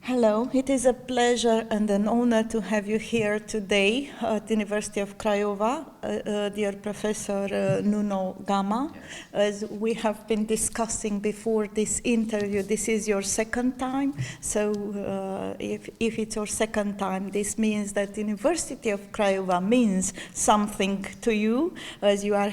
Hello, it is a pleasure and an honor to have you here today at the University of Craiova, dear Professor Nuno Gama. As we have been discussing before this interview, this is your second time, so if it's your second time, this means that the University of Craiova means something to you, as you are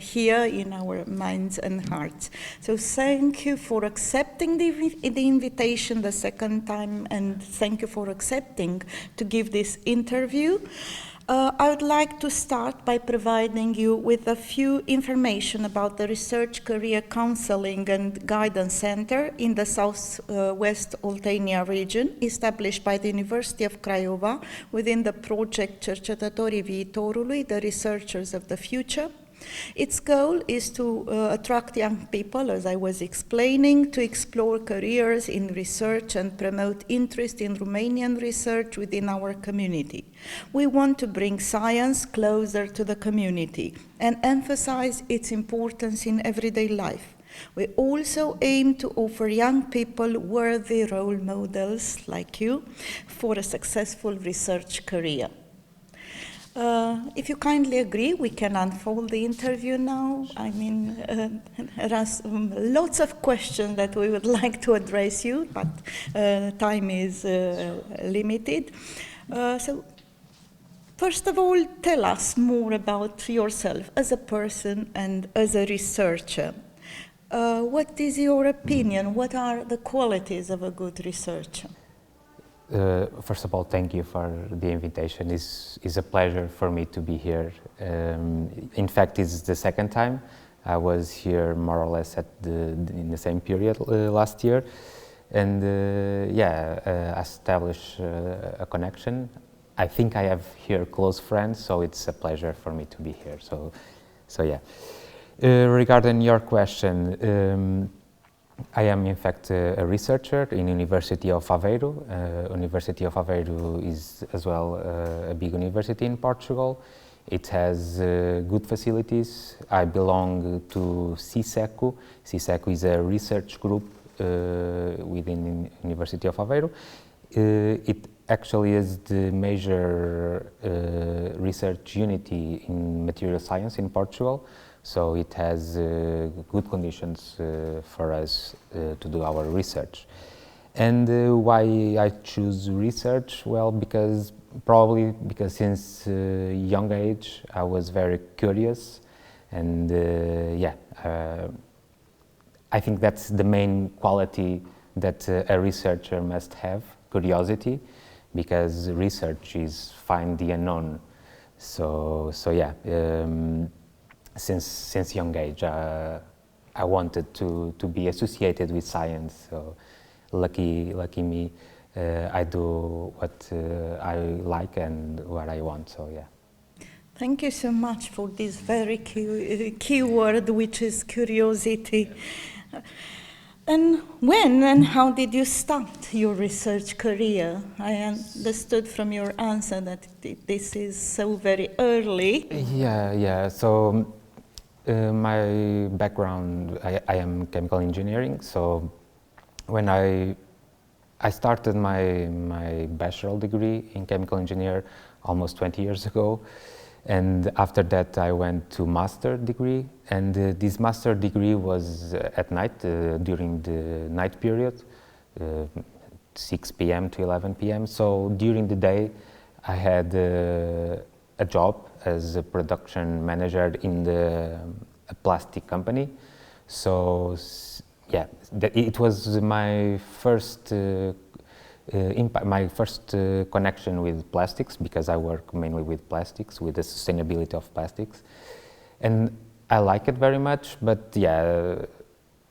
here in our minds and hearts. So thank you for accepting the invitation the second time, and thank you for accepting to give this interview. I would like to start by providing you with a few information about the Research Career Counseling and Guidance Center in the Southwest Oltenia region, established by the University of Craiova within the project Cercetătorii Viitorului, the Researchers of the Future. Its goal is to attract young people, as I was explaining, to explore careers in research and promote interest in Romanian research within our community. We want to bring science closer to the community and emphasize its importance in everyday life. We also aim to offer young people worthy role models like you for a successful research career. If you kindly agree, we can unfold the interview now. I mean, there are lots of questions that we would like to address you, but time is limited. So, first of all, tell us more about yourself as a person and as a researcher. What is your opinion? What are the qualities of a good researcher? First of all, thank you for the invitation. It's a pleasure for me to be here. In fact, it's the second time. I was here more or less in the same period last year, and I established a connection. I think I have here close friends, so it's a pleasure for me to be here. So yeah. Regarding your question. I am in fact a researcher in University of Aveiro. University of Aveiro is as well a big university in Portugal. It has good facilities. I belong to CISECO. CISECO is a research group within University of Aveiro. It actually is the major research unity in material science in Portugal. So it has good conditions for us to do our research. And why I choose research? Well, probably because since young age I was very curious, and I think that's the main quality that a researcher must have: curiosity, because research is find the unknown. Since young age, I wanted to be associated with science. So lucky me, I do what I like and what I want. So yeah. Thank you so much for this very key word, which is curiosity. And when and how did you start your research career? I understood from your answer that this is so very early. Yeah. So my background, I am chemical engineering. So when I started my bachelor degree in chemical engineer almost 20 years ago. And after that, I went to master degree, and this master degree was at night, during the night period, 6 p.m. to 11 p.m. So during the day, I had a job as a production manager in a plastic company. So yeah, it was my first connection with plastics, because I work mainly with plastics, with the sustainability of plastics, and I like it very much. But yeah,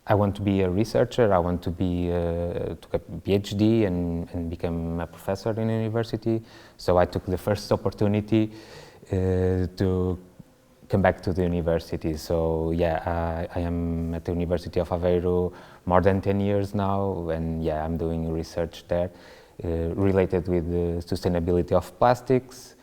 I want to be a researcher. I want to be to get a PhD and become a professor in a university. So I took the first opportunity to come back to the university. So yeah, I am at the University of Aveiro more than 10 years now, and yeah, I'm doing research there related with the sustainability of plastics.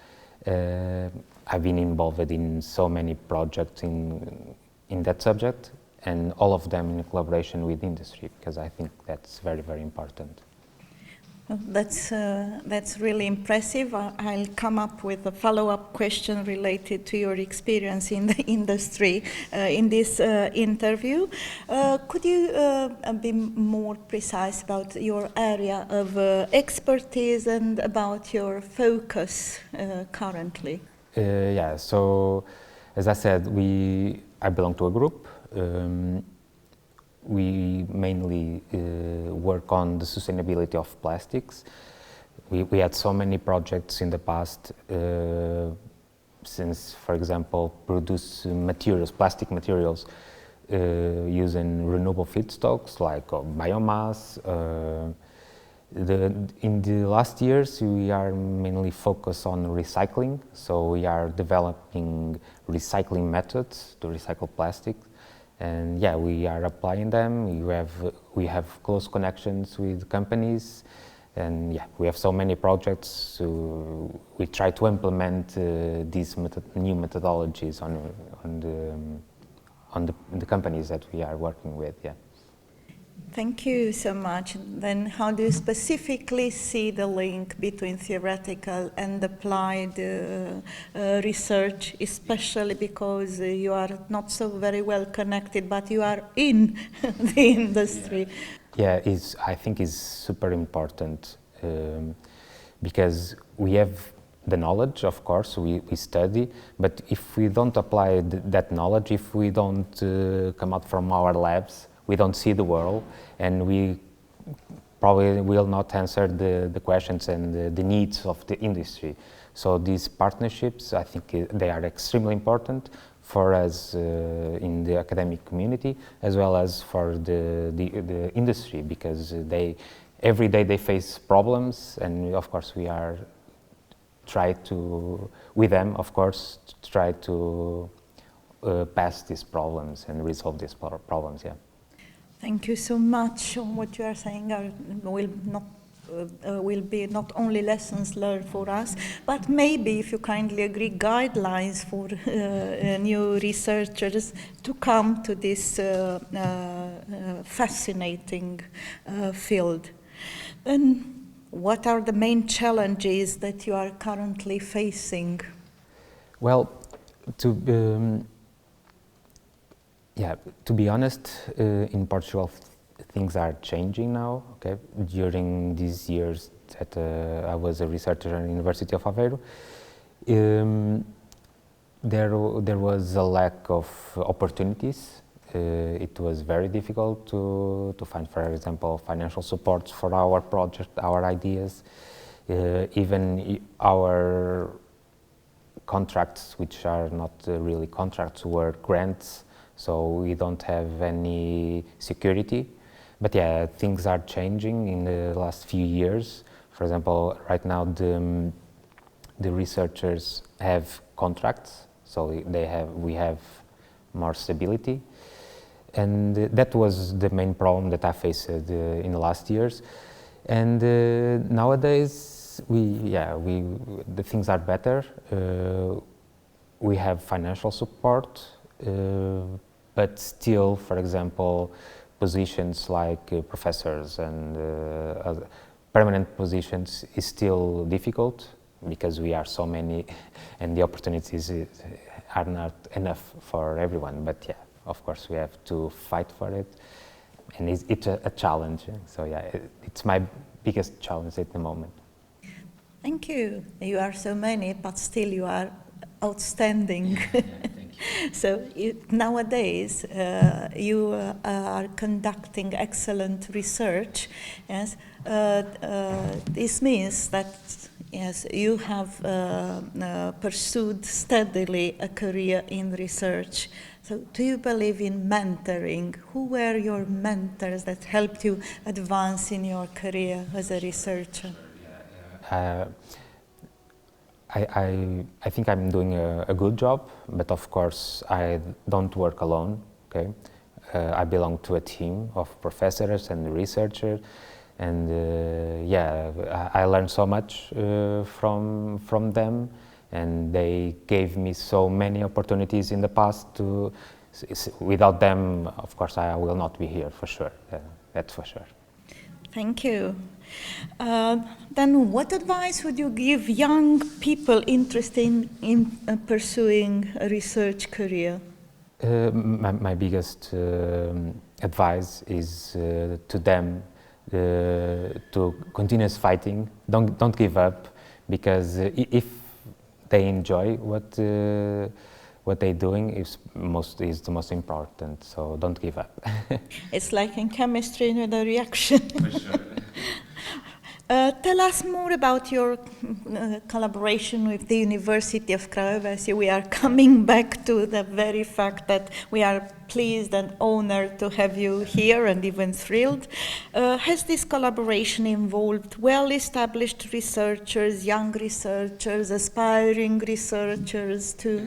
I've been involved in so many projects in that subject, and all of them in collaboration with industry, because I think that's very, very important. That's really impressive. I'll come up with a follow-up question related to your experience in the industry in this interview. Could you be more precise about your area of expertise and about your focus currently? Yeah, so as I said, I belong to a group. We mainly work on the sustainability of plastics. We had so many projects in the past since, for example, produce materials, plastic materials using renewable feedstocks like biomass. In the last years, we are mainly focused on recycling. So we are developing recycling methods to recycle plastics. And yeah, we are applying them. We have close connections with companies, and yeah, we have so many projects. So we try to implement these new methodologies on the companies that we are working with. Yeah. Thank you so much. Then how do you specifically see the link between theoretical and applied research, especially because you are not so very well connected, but you are in the industry? Yeah, I think is super important because we have the knowledge, of course, we study, but if we don't apply that knowledge, if we don't come out from our labs, we don't see the world, and we probably will not answer the questions and the needs of the industry. So these partnerships, I think they are extremely important for us in the academic community, as well as for the industry, because every day they face problems, and of course we are with them, of course, try to pass these problems and resolve these problems. Yeah. Thank you so much. What you are saying will be not only lessons learned for us, but maybe, if you kindly agree, guidelines for new researchers to come to this fascinating field. And what are the main challenges that you are currently facing? Well, to be honest, in Portugal, things are changing now. Okay, during these years that I was a researcher at the University of Aveiro, there was a lack of opportunities. It was very difficult to find, for example, financial support for our project, our ideas, even our contracts, which are not really contracts, were grants. So we don't have any security. But yeah, things are changing in the last few years. For example, right now the researchers have contracts, so we have more stability. And that was the main problem that I faced in the last years. And nowadays, the things are better. We have financial support. But still, for example, positions like professors and permanent positions is still difficult because we are so many and the opportunities are not enough for everyone. But yeah, of course, we have to fight for it, and it's a challenge. So yeah, it's my biggest challenge at the moment. Thank you. You are so many, but still you are outstanding. So nowadays you are conducting excellent research. Yes, this means that yes, you have pursued steadily a career in research. So do you believe in mentoring? Who were your mentors that helped you advance in your career as a researcher? I think I'm doing a good job, but of course I don't work alone. Okay, I belong to a team of professors and researchers, and I learned so much from them, and they gave me so many opportunities in the past. Without them, of course, I will not be here for sure. That's for sure. Thank you. Then what advice would you give young people interested in pursuing a research career? My biggest advice is to them to continuous fighting. Don't give up, because if they enjoy what they're doing is the most important. So don't give up. It's like in chemistry with a reaction. For sure. Tell us more about your collaboration with the University of Craiova. So we are coming back to the very fact that we are pleased and honored to have you here and even thrilled. Has this collaboration involved well-established researchers, young researchers, aspiring researchers too?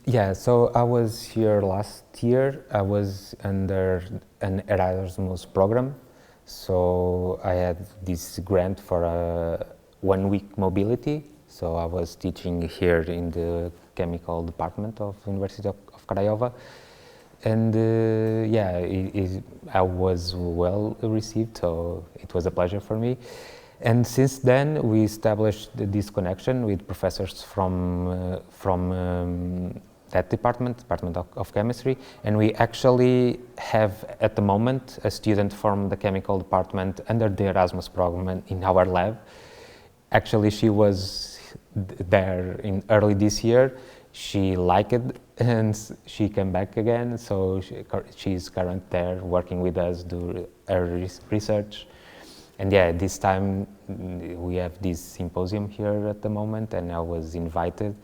Yeah, so I was here last year. I was under an Erasmus program. So I had this grant for a 1-week mobility. So I was teaching here in the chemical department of University of Craiova. And I was well received, so it was a pleasure for me. And since then, we established this connection with professors from that department of chemistry, and we actually have at the moment a student from the chemical department under the Erasmus program in our lab. Actually, she was there in early this year. She liked it and she came back again, so she's current there working with us, do her research. And yeah, this time we have this symposium here at the moment, and I was invited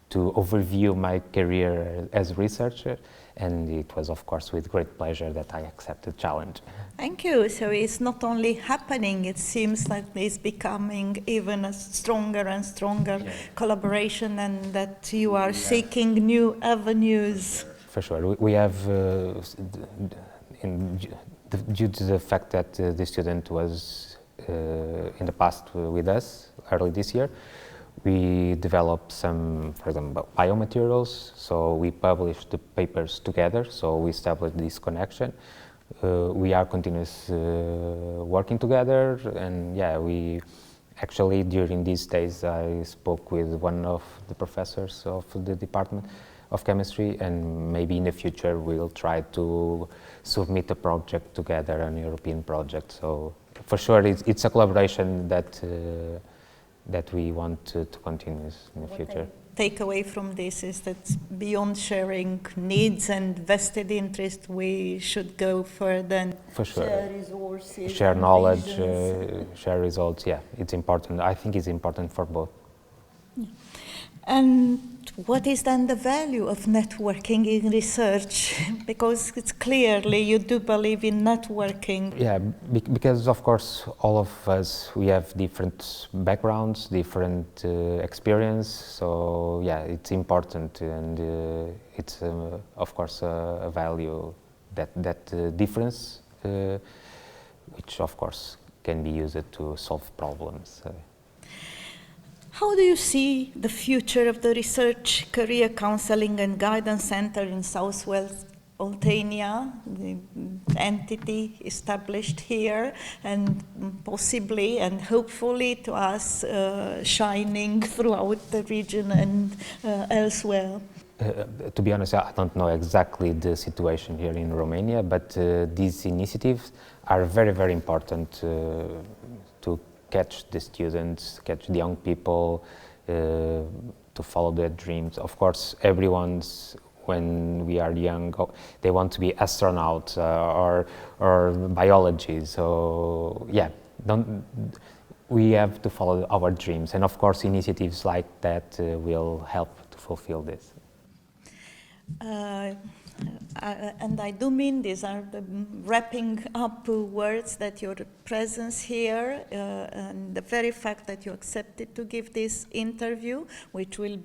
to overview my career as a researcher, and it was of course with great pleasure that I accepted the challenge. Thank you. So it's not only happening, it seems like it's becoming even a stronger and stronger collaboration, and that you are seeking new avenues. For sure. We have, due to the fact that the student was in the past with us early this year, we developed some, for example, biomaterials. So we published the papers together, so we established this connection. We are continuously working together, and yeah, we actually during these days I spoke with one of the professors of the Department of Chemistry, and maybe in the future we'll try to submit a project together, an European project. So for sure it's a collaboration that we want to continue in the future. Take away from this is that beyond sharing needs and vested interest, we should go further and for sure. Share resources, share knowledge, share results. Yeah, it's important. I think it's important for both. Yeah. And what is then the value of networking in research? Because it's clearly you do believe in networking. Yeah, because of course all of us, we have different backgrounds, different experience. So yeah, it's important, and it's of course a value, that difference, which of course can be used to solve problems. How do you see the future of the Research Career Counseling and Guidance Center in Southwest Oltenia, the entity established here, and possibly and hopefully to us shining throughout the region and elsewhere? To be honest, I don't know exactly the situation here in Romania, but these initiatives are very, very important to catch the students, catch the young people, to follow their dreams. Of course, when we are young, they want to be astronauts or biology. So yeah, we have to follow our dreams, and of course, initiatives like that will help to fulfill this. And I do mean these are the wrapping up words, that your presence here and the very fact that you accepted to give this interview, which will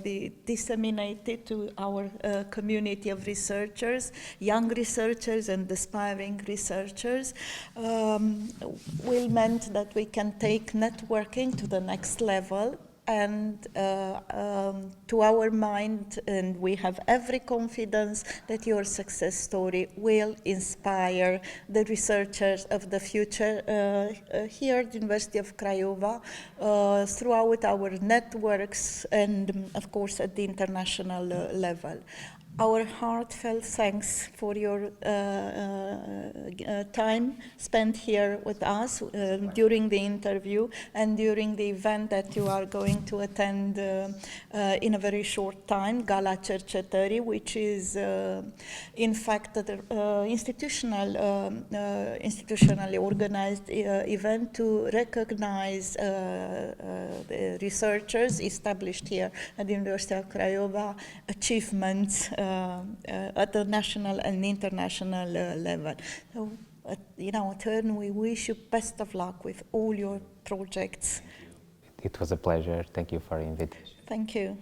be disseminated to our community of researchers, young researchers and aspiring researchers, will mean that we can take networking to the next level. and to our mind, and we have every confidence that your success story will inspire the researchers of the future here at the University of Craiova, throughout our networks, and of course at the international level. Our heartfelt thanks for your time spent here with us during the interview and during the event that you are going to attend in a very short time, Gala Cercetării, which is in fact an institutionally organized event to recognize the researchers established here at the University of Craiova achievements at the national and international level. So, in our turn, we wish you best of luck with all your projects. It was a pleasure. Thank you for the invitation. Thank you.